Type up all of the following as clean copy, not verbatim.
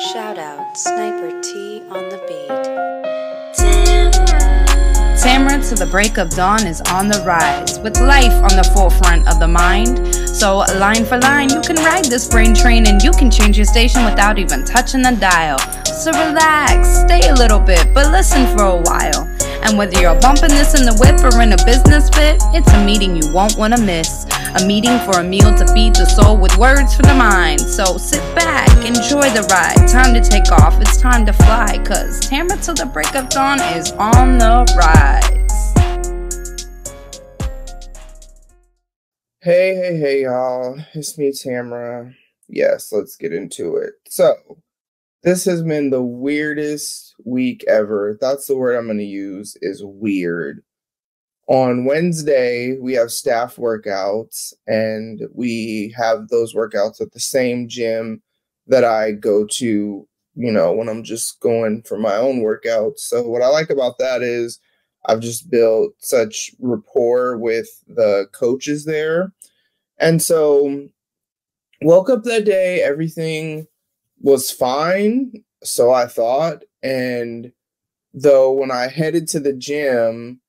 Shout out Sniper T on the beat. Tamara to the break of dawn is on the rise, with life on the forefront of the mind. So line for line, you can ride this brain train and you can change your station without even touching the dial. So relax, stay a little bit, but listen for a while. And whether you're bumping this in the whip or in a business fit, it's a meeting you won't want to miss. A meeting for a meal to feed the soul with words for the mind. So sit back, enjoy the ride. Time to take off, it's time to fly. Cause Tamara till the break of dawn is on the rise. Hey, y'all. It's me, Tamara. Yes, let's get into it. So, this has been the weirdest week ever. That's the word I'm going to use, is weird. On Wednesday, we have staff workouts, and we have those workouts at the same gym that I go to, when I'm just going for my own workouts. So what I like about that is I've just built such rapport with the coaches there. And so woke up that day, everything was fine, so I thought. And though when I headed to the gym,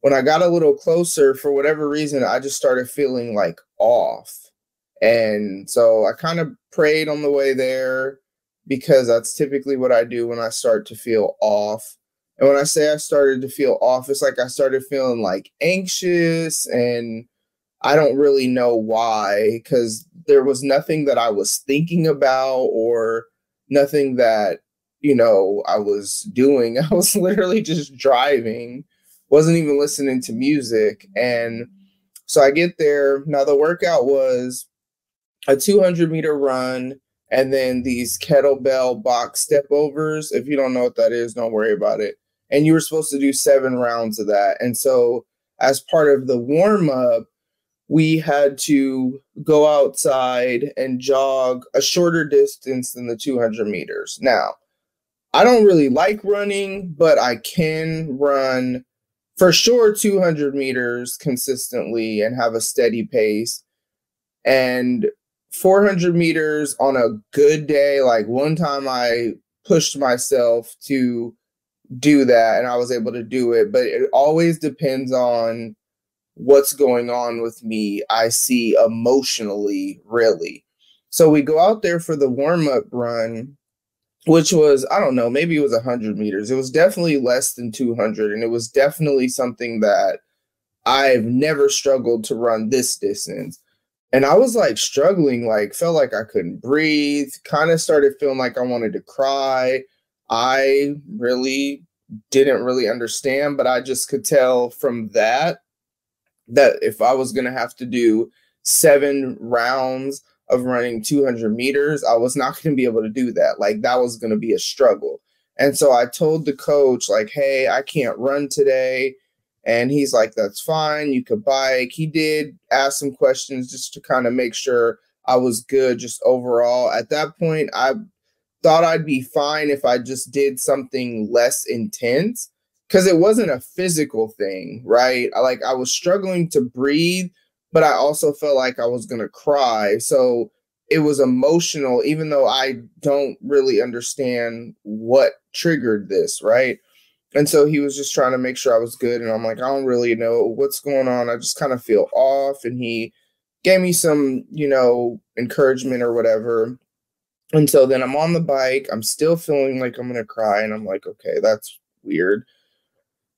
when I got a little closer, for whatever reason, I just started feeling like off. And so I kind of prayed on the way there, because that's typically what I do when I start to feel off. And when I say I started to feel off, it's like I started feeling like anxious, and I don't really know why, because there was nothing that I was thinking about or nothing that, I was doing. I was literally just driving, wasn't even listening to music. And so I get there. Now the workout was a 200-meter run and then these kettlebell box step overs. If you don't know what that is, don't worry about it. And you were supposed to do 7 rounds of that. And so as part of the warm up, we had to go outside and jog a shorter distance than the 200 meters. Now, I don't really like running, but I can run for sure 200 meters consistently and have a steady pace. And 400 meters on a good day, like one time I pushed myself to do that and I was able to do it, but it always depends on what's going on with me, I see emotionally, really. So we go out there for the warm-up run, which was, I don't know, maybe it was 100 meters. It was definitely less than 200, and it was definitely something that I've never struggled to run this distance. And I was like struggling, like felt like I couldn't breathe, kind of started feeling like I wanted to cry. I really didn't really understand, but I just could tell from that if I was going to have to do 7 rounds of running 200 meters, I was not going to be able to do that. Like, that was going to be a struggle. And so I told the coach, like, hey, I can't run today. And he's like, that's fine. You could bike. He did ask some questions just to kind of make sure I was good just overall. At that point, I thought I'd be fine if I just did something less intense, because it wasn't a physical thing, right? I was struggling to breathe, but I also felt like I was going to cry. So it was emotional, even though I don't really understand what triggered this, right? And so he was just trying to make sure I was good. And I'm like, I don't really know what's going on. I just kind of feel off. And he gave me some, encouragement or whatever. And so then I'm on the bike. I'm still feeling like I'm going to cry. And I'm like, okay, that's weird.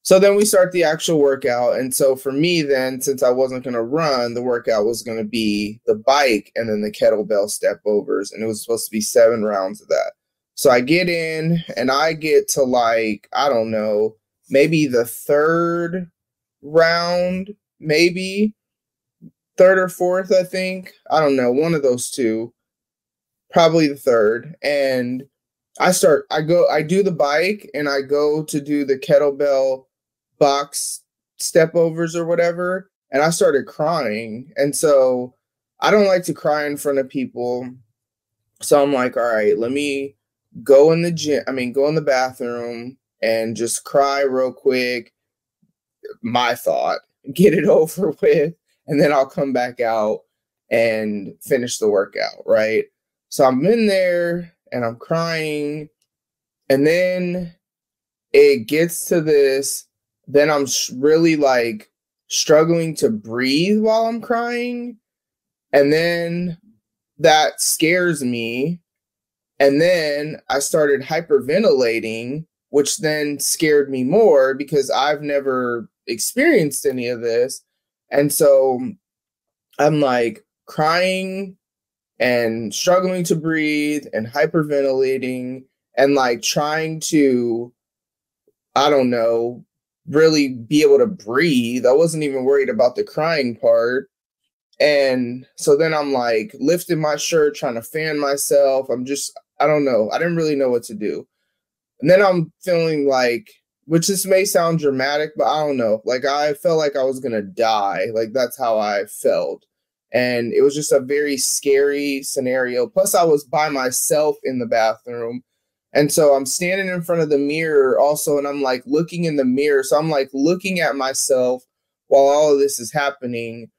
So then we start the actual workout. And so for me then, since I wasn't going to run, the workout was going to be the bike and then the kettlebell step overs. And it was supposed to be 7 rounds of that. So I get in and I get to I don't know, maybe the 3rd round, maybe 3rd or 4th, I think. I don't know, one of those two, probably the 3rd. And I do the bike and I go to do the kettlebell box step overs or whatever. And I started crying. And so I don't like to cry in front of people. So I'm like, all right, let me go in the bathroom and just cry real quick. My thought, get it over with. And then I'll come back out and finish the workout, right? So I'm in there and I'm crying. And then it gets to this, then I'm really like struggling to breathe while I'm crying. And then that scares me. And then I started hyperventilating, which then scared me more because I've never experienced any of this. And so I'm like crying and struggling to breathe and hyperventilating and like trying to, I don't know, really be able to breathe. I wasn't even worried about the crying part. And so then I'm like lifting my shirt, trying to fan myself. I don't know. I didn't really know what to do. And then I'm feeling like, which this may sound dramatic, but I don't know. Like I felt like I was going to die. Like that's how I felt. And it was just a very scary scenario. Plus I was by myself in the bathroom. And so I'm standing in front of the mirror also, and I'm like looking in the mirror. So I'm like looking at myself while all of this is happening.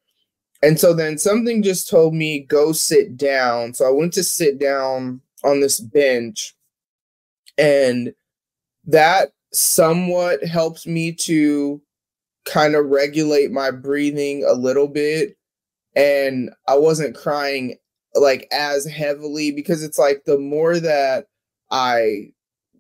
And so then something just told me, go sit down. So I went to sit down on this bench, and that somewhat helped me to kind of regulate my breathing a little bit. And I wasn't crying like as heavily, because it's like the more that I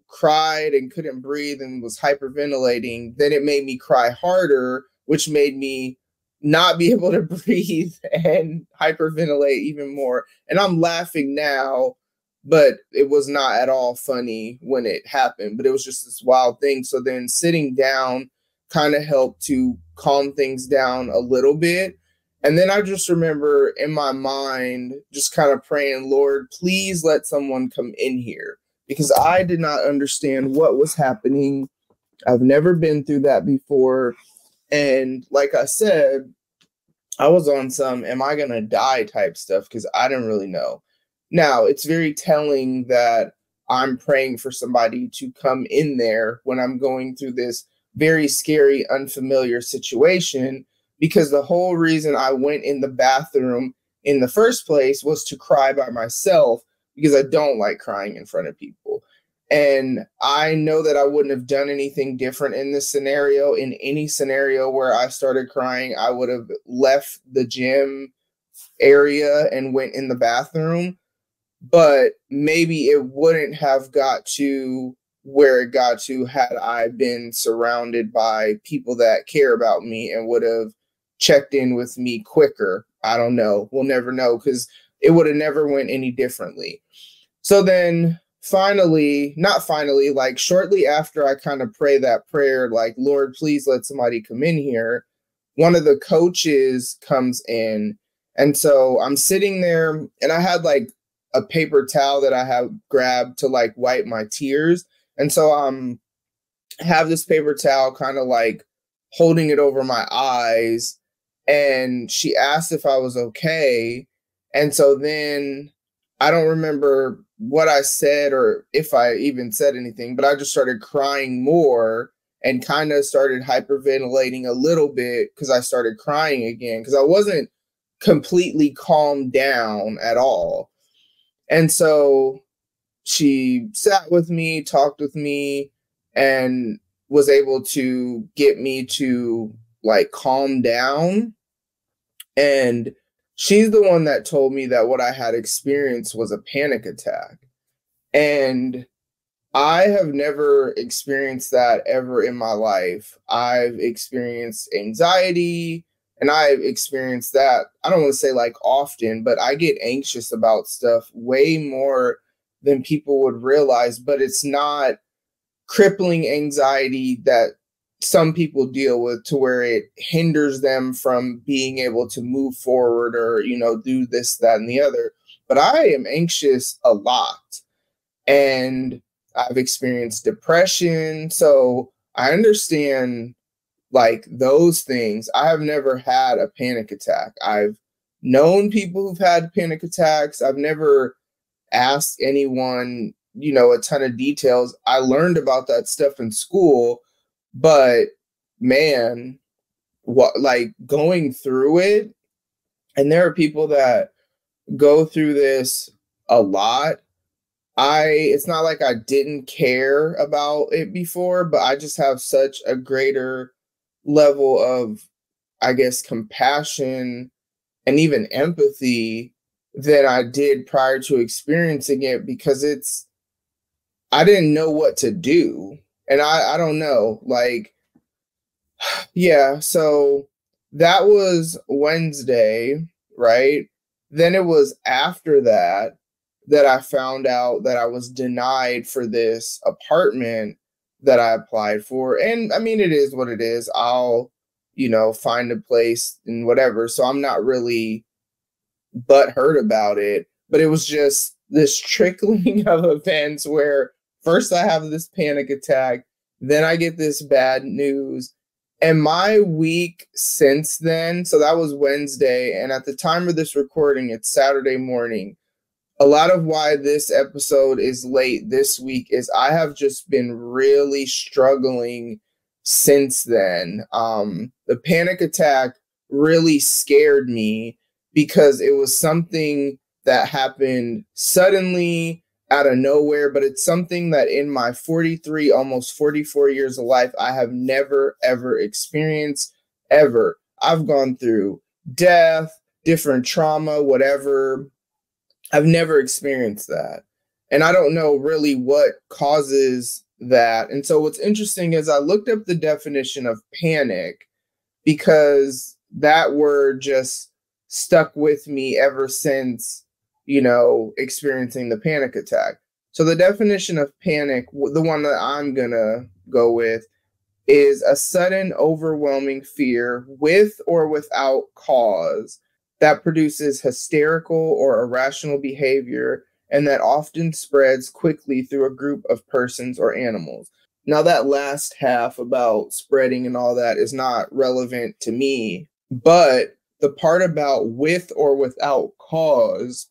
cried and couldn't breathe and was hyperventilating, then it made me cry harder, which made me not be able to breathe and hyperventilate even more. And I'm laughing now, but it was not at all funny when it happened, but it was just this wild thing. So then sitting down kind of helped to calm things down a little bit. And then I just remember in my mind just kind of praying, Lord, please let someone come in here, because I did not understand what was happening. I've never been through that before. And like I said, I was on some am I going to die type stuff because I didn't really know. Now, it's very telling that I'm praying for somebody to come in there when I'm going through this very scary, unfamiliar situation, because the whole reason I went in the bathroom in the first place was to cry by myself, because I don't like crying in front of people. And I know that I wouldn't have done anything different in this scenario. In any scenario where I started crying, I would have left the gym area and went in the bathroom. But maybe it wouldn't have got to where it got to had I been surrounded by people that care about me and would have checked in with me quicker. I don't know. We'll never know, because it would have never went any differently. So then like shortly after I kind of pray that prayer, like, Lord, please let somebody come in here, one of the coaches comes in. And so I'm sitting there, and I had like a paper towel that I have grabbed to like wipe my tears. And so have this paper towel kind of like holding it over my eyes. And she asked if I was okay. And so then I don't remember what I said or if I even said anything, but I just started crying more and kind of started hyperventilating a little bit because I started crying again, because I wasn't completely calmed down at all. And so she sat with me, talked with me, and was able to get me to like calm down. And she's the one that told me that what I had experienced was a panic attack. And I have never experienced that ever in my life. I've experienced anxiety, and I've experienced that, I don't want to say like often, but I get anxious about stuff way more than people would realize. But it's not crippling anxiety that some people deal with to where it hinders them from being able to move forward or, do this, that, and the other. But I am anxious a lot, and I've experienced depression. So I understand like those things. I have never had a panic attack. I've known people who've had panic attacks. I've never asked anyone, a ton of details. I learned about that stuff in school, but man, like going through it, and there are people that go through this a lot. it's not like I didn't care about it before, but I just have such a greater level of, I guess, compassion and even empathy than I did prior to experiencing it, because I didn't know what to do. And I don't know, like, yeah, so that was Wednesday, right? Then it was after that that I found out that I was denied for this apartment that I applied for. And I mean, it is what it is. I'll, find a place and whatever. So I'm not really butthurt about it. But it was just this trickling of events where first I have this panic attack, then I get this bad news. And my week since then, so that was Wednesday, and at the time of this recording, it's Saturday morning. A lot of why this episode is late this week is I have just been really struggling since then. The panic attack really scared me because it was something that happened suddenly out of nowhere, but it's something that in my 43, almost 44 years of life, I have never, ever experienced, ever. I've gone through death, different trauma, whatever. I've never experienced that. And I don't know really what causes that. And so what's interesting is I looked up the definition of panic because that word just stuck with me ever since, experiencing the panic attack. So the definition of panic, the one that I'm going to go with, is a sudden overwhelming fear with or without cause that produces hysterical or irrational behavior and that often spreads quickly through a group of persons or animals. Now, that last half about spreading and all that is not relevant to me, but the part about with or without cause,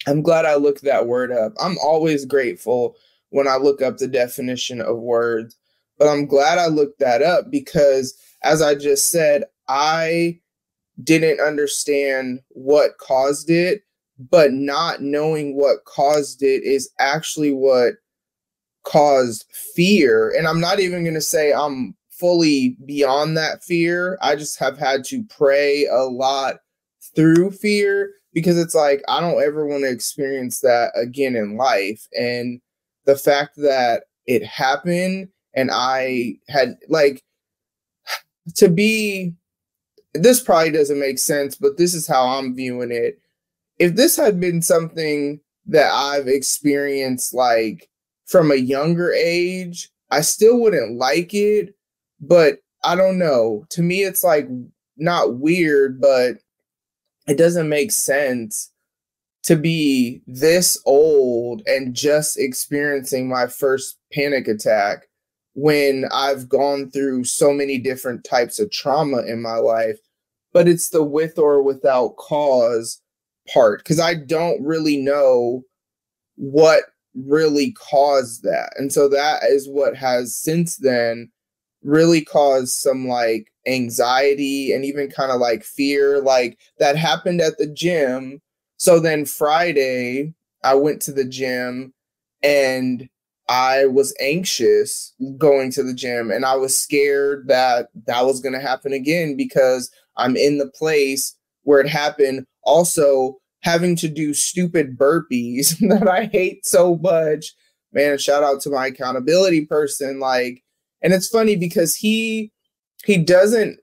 I'm glad I looked that word up. I'm always grateful when I look up the definition of words, but I'm glad I looked that up because, as I just said, I didn't understand what caused it, but not knowing what caused it is actually what caused fear. And I'm not even going to say I'm fully beyond that fear. I just have had to pray a lot through fear because it's like, I don't ever want to experience that again in life. And the fact that it happened and I had this probably doesn't make sense, but this is how I'm viewing it. If this had been something that I've experienced from a younger age, I still wouldn't like it, but I don't know. To me, it's not weird, but it doesn't make sense to be this old and just experiencing my first panic attack when I've gone through so many different types of trauma in my life. But it's the with or without cause part, because I don't really know what really caused that. And so that is what has since then really caused some anxiety and even kind of fear. That happened at the gym. So then Friday I went to the gym and I was anxious going to the gym and I was scared that that was going to happen again because I'm in the place where it happened. Also having to do stupid burpees that I hate so much. Man, shout out to my accountability person. And it's funny because he doesn't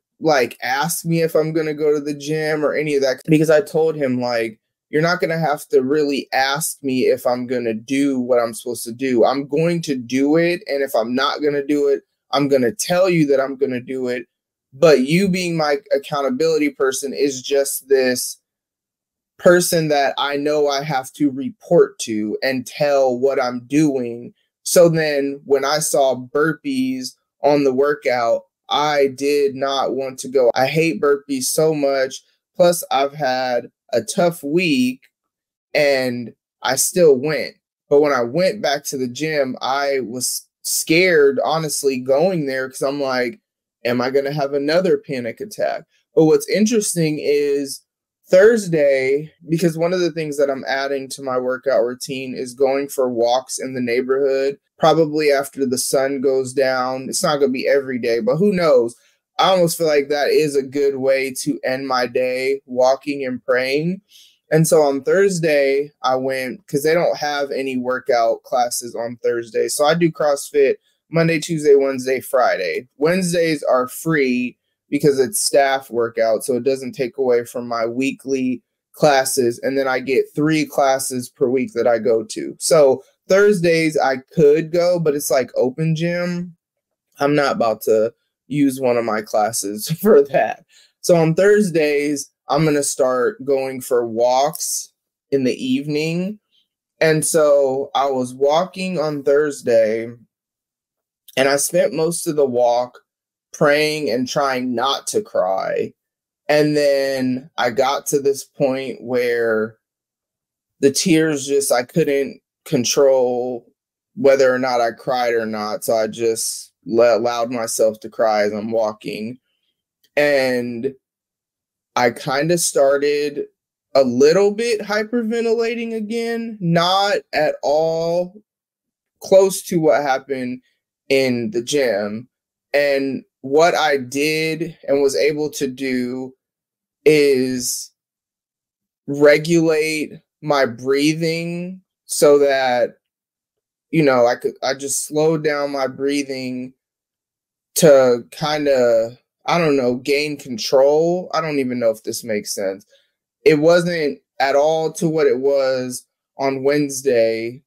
ask me if I'm going to go to the gym or any of that, because I told him you're not going to have to really ask me if I'm going to do what I'm supposed to do. I'm going to do it. And if I'm not going to do it, I'm going to tell you that I'm going to do it. But you being my accountability person is just this person that I know I have to report to and tell what I'm doing. So then when I saw burpees on the workout, I did not want to go. I hate burpees so much. Plus, I've had a tough week and I still went. But when I went back to the gym, I was scared, honestly, going there because I'm like, am I going to have another panic attack? But what's interesting is Thursday, because one of the things that I'm adding to my workout routine is going for walks in the neighborhood, probably after the sun goes down. It's not going to be every day, but who knows? I almost feel like that is a good way to end my day, walking and praying. And so on Thursday, I went because they don't have any workout classes on Thursday. So I do CrossFit Monday, Tuesday, Wednesday, Friday. Wednesdays are free because it's staff workout, so it doesn't take away from my weekly classes. And then I get 3 classes per week that I go to. So Thursdays I could go, but it's like open gym. I'm not about to use one of my classes for that. So on Thursdays, I'm going to start going for walks in the evening. And so I was walking on Thursday, and I spent most of the walk praying and trying not to cry. And then I got to this point where the tears I couldn't control whether or not I cried or not. So I just allowed myself to cry as I'm walking. And I kind of started a little bit hyperventilating again, not at all close to what happened in the gym. And what I did and was able to do is regulate my breathing so that, I just slowed down my breathing to kind of, gain control. I don't even know if this makes sense. It wasn't at all to what it was on Wednesday,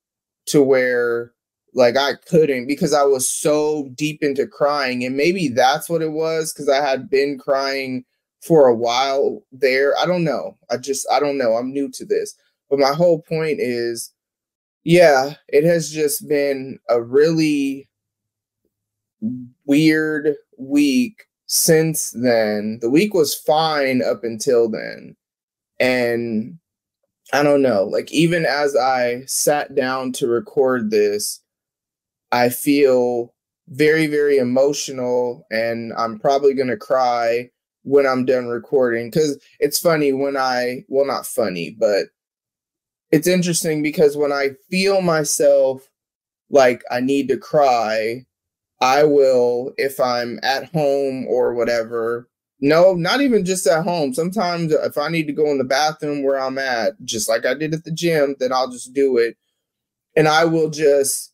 to where I couldn't, because I was so deep into crying. And maybe that's what it was, because I had been crying for a while there. I don't know. I don't know. I'm new to this. But my whole point is, it has just been a really weird week since then. The week was fine up until then. And I don't know, even as I sat down to record this, I feel very, very emotional, and I'm probably going to cry when I'm done recording. Because it's funny not funny, but it's interesting, because when I feel myself like I need to cry, I will, if I'm at home or whatever. No, not even just at home. Sometimes if I need to go in the bathroom where I'm at, just like I did at the gym, then I'll just do it. And I will just,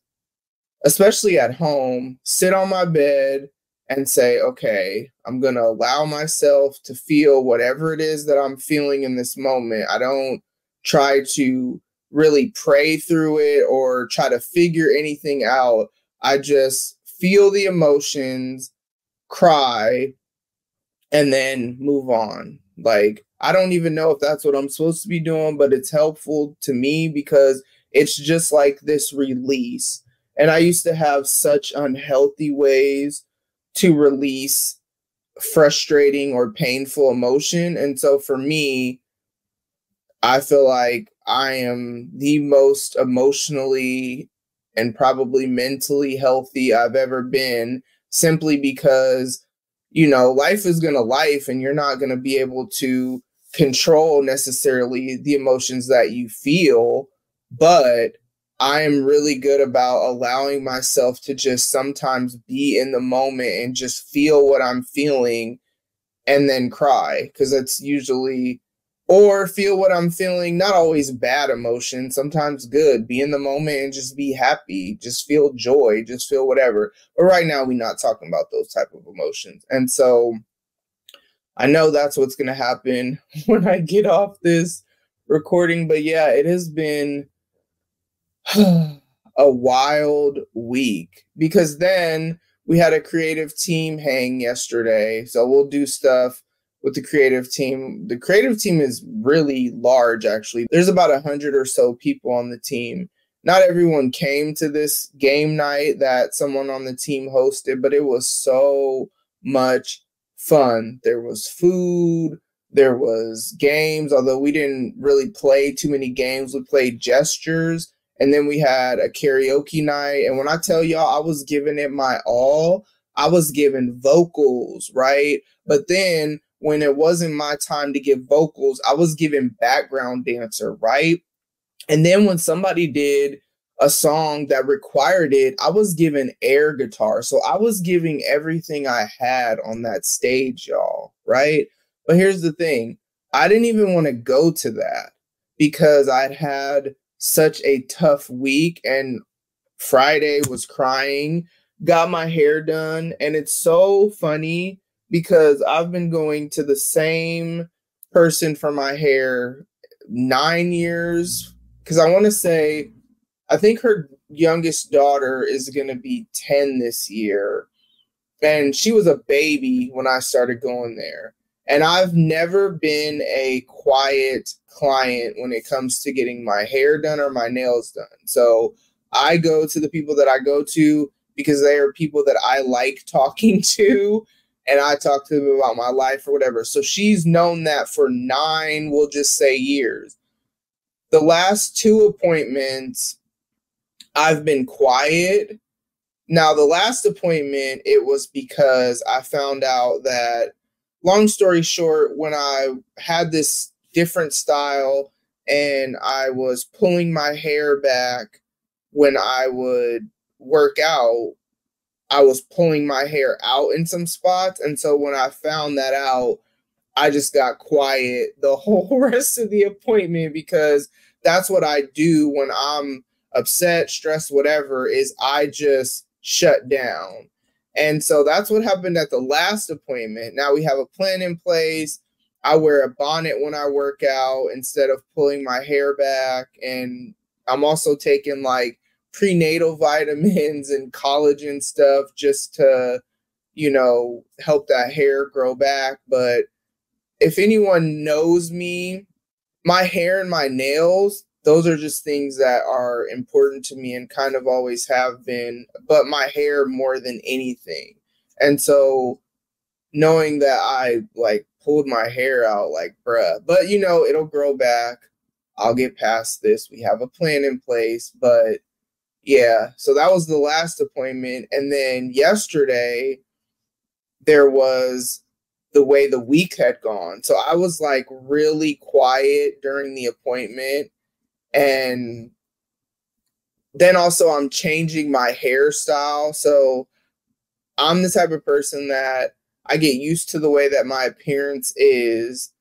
especially at home, sit on my bed and say, okay, I'm going to allow myself to feel whatever it is that I'm feeling in this moment. I don't try to really pray through it or try to figure anything out. I just feel the emotions, cry, and then move on. I don't even know if that's what I'm supposed to be doing, but it's helpful to me because it's just like this release. And I used to have such unhealthy ways to release frustrating or painful emotion. And so for me, I feel like I am the most emotionally and probably mentally healthy I've ever been, simply because, life is going to life, and you're not going to be able to control necessarily the emotions that you feel. But I am really good about allowing myself to just sometimes be in the moment and just feel what I'm feeling and then cry, because that's usually, or feel what I'm feeling, not always bad emotion, sometimes good. Be in the moment and just be happy, just feel joy, just feel whatever. But right now we're not talking about those type of emotions. And so I know that's what's going to happen when I get off this recording. But it has been a wild week, because then we had a creative team hang yesterday. So we'll do stuff with the creative team. The creative team is really large, actually. There's about 100 or so people on the team. Not everyone came to this game night that someone on the team hosted, but it was so much fun. There was food, there was games, although we didn't really play too many games. We played gestures, and then we had a karaoke night. And when I tell y'all I was giving it my all, I was giving vocals, right? But then when it wasn't my time to give vocals, I was giving background dancer, right? And then when somebody did a song that required it, I was giving air guitar. So I was giving everything I had on that stage, y'all, right? But here's the thing. I didn't even want to go to that because I'd had such a tough week, and Friday was crying, got my hair done. And it's so funny because I've been going to the same person for my hair 9 years. Because I think her youngest daughter is going to be 10 this year. And she was a baby when I started going there. And I've never been a quiet client when it comes to getting my hair done or my nails done. So I go to the people that I go to because they are people that I like talking to, and I talk to them about my life or whatever. So she's known that for 9, we'll just say, years. The last 2 appointments, I've been quiet. Now, the last appointment, it was because I found out that, long story short, when I had this different style and I was pulling my hair back when I would work out, I was pulling my hair out in some spots. And so when I found that out, I just got quiet the whole rest of the appointment, because that's what I do when I'm upset, stressed, whatever, is I just shut down. And so that's what happened at the last appointment. Now we have a plan in place. I wear a bonnet when I work out instead of pulling my hair back. And I'm also taking like prenatal vitamins and collagen stuff just to, help that hair grow back. But if anyone knows me, my hair and my nails, those are just things that are important to me and kind of always have been, but my hair more than anything. And so knowing that I like pulled my hair out, like, bruh, but it'll grow back. I'll get past this. We have a plan in place. But yeah, so that was the last appointment. And then yesterday, there was the way the week had gone. So I was like really quiet during the appointment. And then also I'm changing my hairstyle. So I'm the type of person that I get used to the way that my appearance is.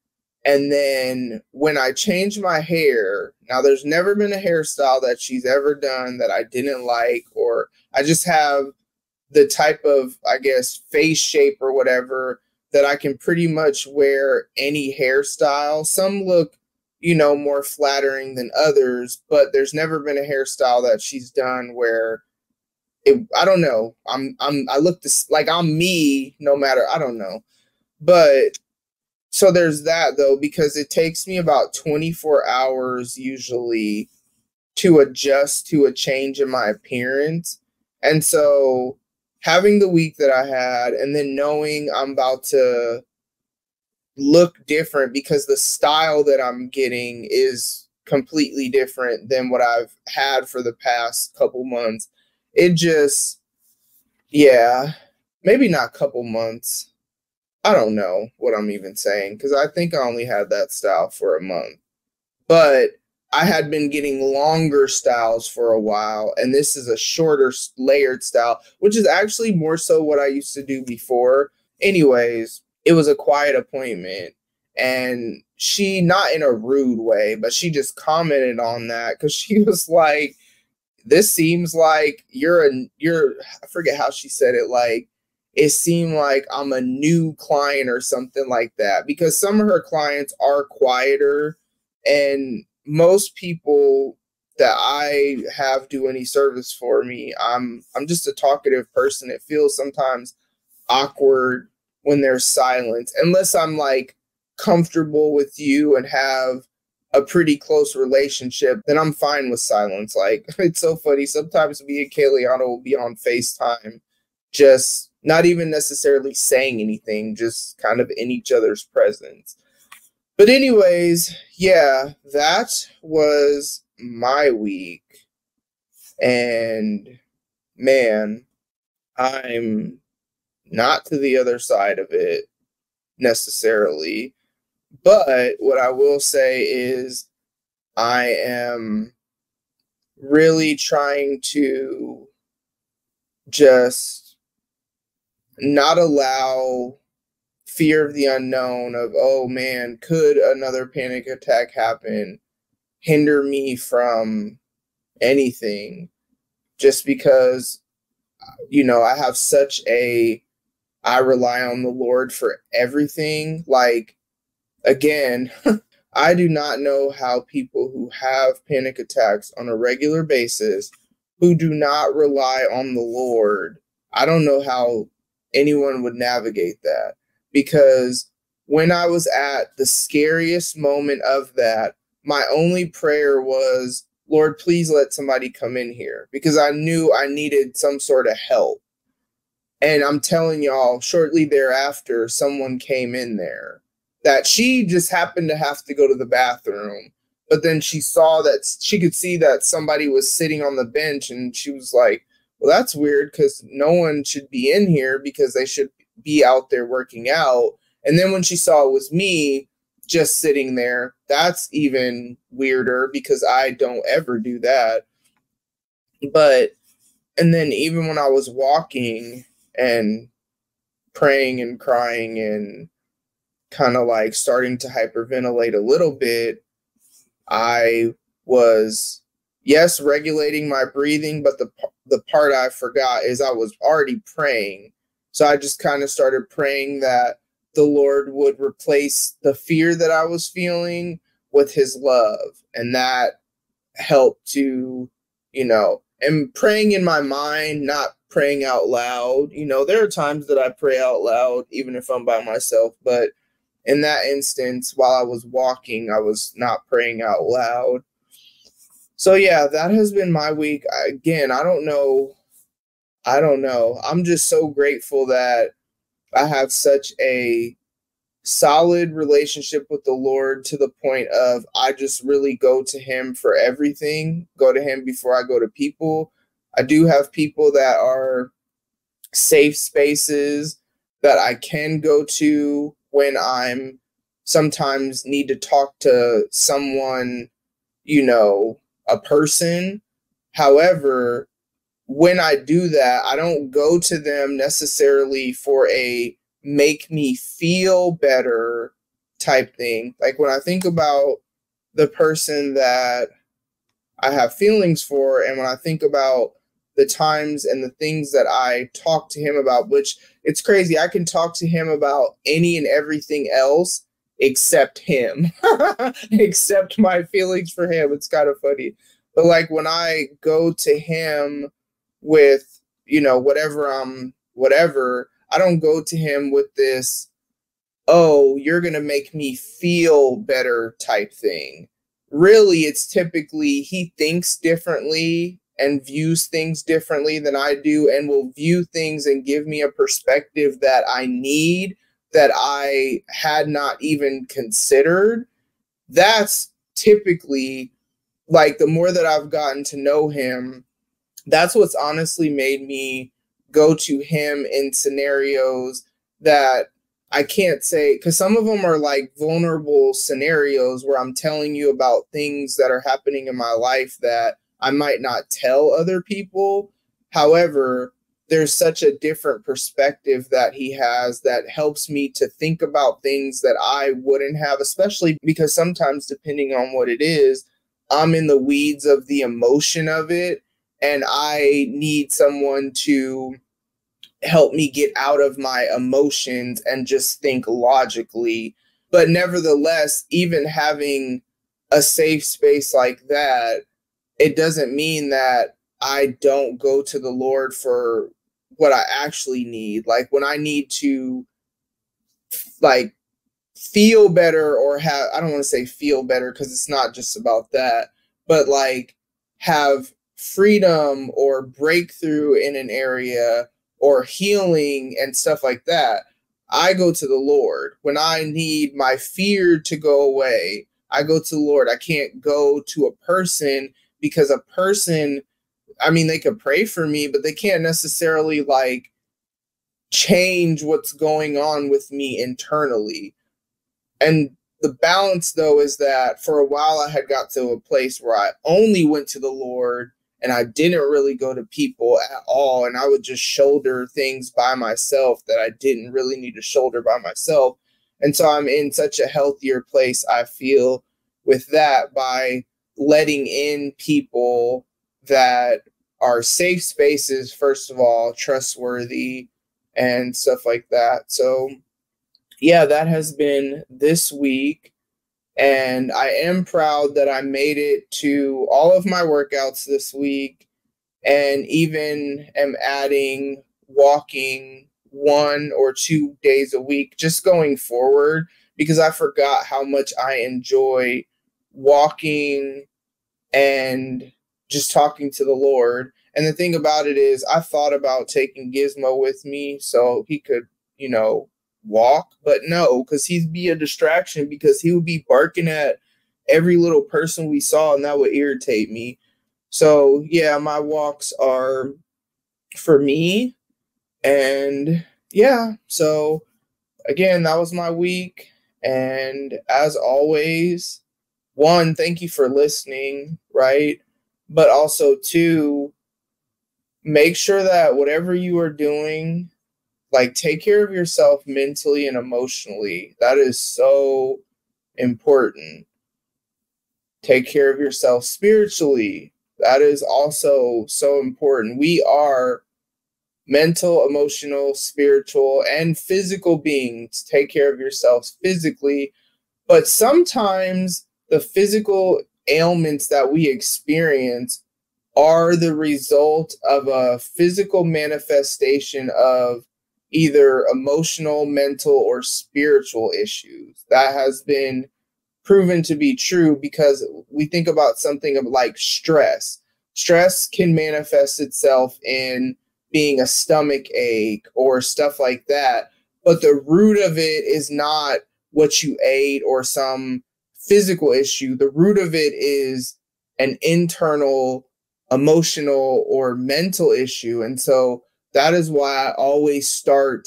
And then when I change my hair, now there's never been a hairstyle that she's ever done that I didn't like, or I just have the type of, I guess, face shape or whatever that I can pretty much wear any hairstyle. Some look, more flattering than others, but there's never been a hairstyle that she's done where I don't know. I look like I'm me no matter, I don't know. But so there's that though, because it takes me about 24 hours usually to adjust to a change in my appearance. And so having the week that I had, and then knowing I'm about to look different because the style that I'm getting is completely different than what I've had for the past couple months. It just, yeah, maybe not couple months. I don't know what I'm even saying, because I think I only had that style for a month. But I had been getting longer styles for a while, and this is a shorter layered style, which is actually more so what I used to do before. Anyways, it was a quiet appointment, and she, not in a rude way, but she just commented on that because she was like, this seems like you're, I forget how she said it, like, it seemed like I'm a new client or something like that, because some of her clients are quieter, and most people that I have do any service for me, I'm just a talkative person. It feels sometimes awkward when there's silence, unless I'm like comfortable with you and have a pretty close relationship, then I'm fine with silence. Like, it's so funny. Sometimes me and Kayliana will be on FaceTime, just not even necessarily saying anything, just kind of in each other's presence. But anyways, yeah, that was my week. And man, I'm not to the other side of it. necessarily. But what I will say is I am really trying to just not allow fear of the unknown of, oh man, could another panic attack happen, hinder me from anything, just because, I have I rely on the Lord for everything. Like, again, I do not know how people who have panic attacks on a regular basis, who do not rely on the Lord, I don't know how anyone would navigate that. Because when I was at the scariest moment of that, my only prayer was, Lord, please let somebody come in here, because I knew I needed some sort of help. And I'm telling y'all, shortly thereafter, someone came in there that she just happened to have to go to the bathroom. But then she could see that somebody was sitting on the bench, and she was like, well, that's weird, because no one should be in here, because they should be out there working out. And then when she saw it was me just sitting there, that's even weirder, because I don't ever do that. And then even when I was walking and praying and crying and kind of like starting to hyperventilate a little bit, I was, yes, regulating my breathing, but the part I forgot is I was already praying. So I just kind of started praying that the Lord would replace the fear that I was feeling with his love. And that helped to, and praying in my mind, not praying out loud. There are times that I pray out loud, even if I'm by myself. But in that instance, while I was walking, I was not praying out loud. So yeah, that has been my week. Again, I don't know. I'm just so grateful that I have such a solid relationship with the Lord, to the point of I just really go to him for everything, go to him before I go to people. I do have people that are safe spaces that I can go to when I'm sometimes need to talk to someone, a person. However, when I do that, I don't go to them necessarily for a make me feel better type thing. Like, when I think about the person that I have feelings for, and when I think about the times and the things that I talk to him about, which it's crazy, I can talk to him about any and everything else except him, except my feelings for him. It's kind of funny. But like, when I go to him with, whatever, I don't go to him with this, oh, you're going to make me feel better type thing. Really, it's typically he thinks differently and views things differently than I do, and will view things and give me a perspective that I need, that I had not even considered. That's typically, like, the more that I've gotten to know him, that's what's honestly made me go to him in scenarios that I can't say, because some of them are like vulnerable scenarios where I'm telling you about things that are happening in my life that I might not tell other people. However, there's such a different perspective that he has that helps me to think about things that I wouldn't have, especially because sometimes, depending on what it is, I'm in the weeds of the emotion of it, and I need someone to help me get out of my emotions and just think logically. But nevertheless, even having a safe space like that, it doesn't mean that I don't go to the Lord for what I actually need. Like, when I need to, like, feel better, or have, I don't want to say feel better, because it's not just about that, but like have freedom or breakthrough in an area, or healing and stuff like that, I go to the Lord. When I need my fear to go away, I go to the Lord. I can't go to a person, because a person, I mean, they could pray for me, but they can't necessarily like change what's going on with me internally. And the balance, though, is that for a while I had got to a place where I only went to the Lord and I didn't really go to people at all. And I would just shoulder things by myself that I didn't really need to shoulder by myself. And so I'm in such a healthier place, I feel, with that, by letting in people that are safe spaces, first of all, trustworthy and stuff like that. So yeah, that has been this week, and I am proud that I made it to all of my workouts this week, and even am adding walking 1 or 2 days a week just going forward, because I forgot how much I enjoy walking and just talking to the Lord. And the thing about it is, I thought about taking Gizmo with me so he could, walk, but no, because he'd be a distraction, because he would be barking at every little person we saw, and that would irritate me. So yeah, my walks are for me. And yeah, so again, that was my week. And as always, 1, thank you for listening, right? But also 2, make sure that whatever you are doing, take care of yourself mentally and emotionally. That is so important. Take care of yourself spiritually. That is also so important. We are mental, emotional, spiritual, and physical beings. Take care of yourselves physically. But sometimes the physical ailments that we experience are the result of a physical manifestation of either emotional, mental, or spiritual issues. That has been proven to be true, because we think about something like stress. Stress can manifest itself in being a stomach ache or stuff like that, but the root of it is not what you ate or some physical issue. The root of it is an internal, emotional, or mental issue. And so that is why I always start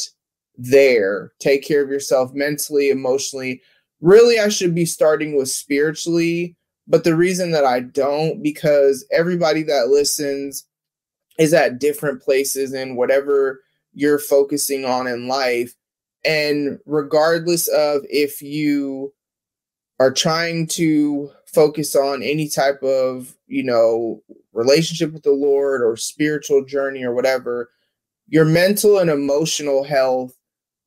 there. Take care of yourself mentally, emotionally. Really, I should be starting with spiritually, but the reason that I don't, because everybody that listens is at different places in whatever you're focusing on in life. And regardless of if you are trying to focus on any type of, relationship with the Lord or spiritual journey or whatever, your mental and emotional health,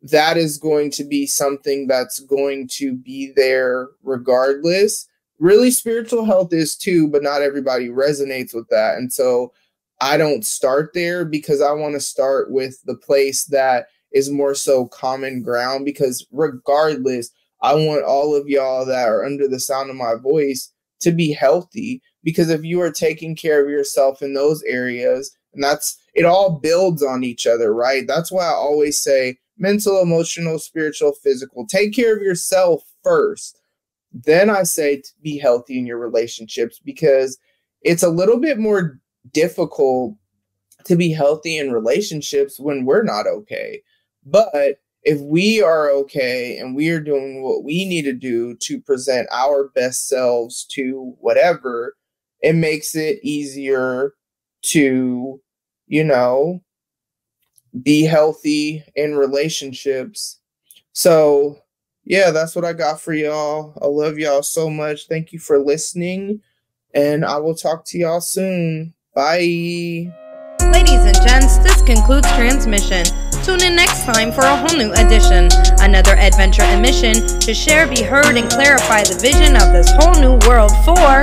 that is going to be something that's going to be there regardless. Really, spiritual health is too, but not everybody resonates with that. And so I don't start there, because I want to start with the place that is more so common ground, because regardless, I want all of y'all that are under the sound of my voice to be healthy, because if you are taking care of yourself in those areas, and it all builds on each other, right? That's why I always say mental, emotional, spiritual, physical. Take care of yourself first. Then I say to be healthy in your relationships, because it's a little bit more difficult to be healthy in relationships when we're not okay. But if we are okay and we are doing what we need to do to present our best selves to whatever, it makes it easier to, be healthy in relationships. So yeah, that's what I got for y'all. I love y'all so much. Thank you for listening, and I will talk to y'all soon. Bye. Ladies and gents, this concludes transmission. Tune in next time for a whole new edition. Another adventure and mission to share, be heard, and clarify the vision of this whole new world for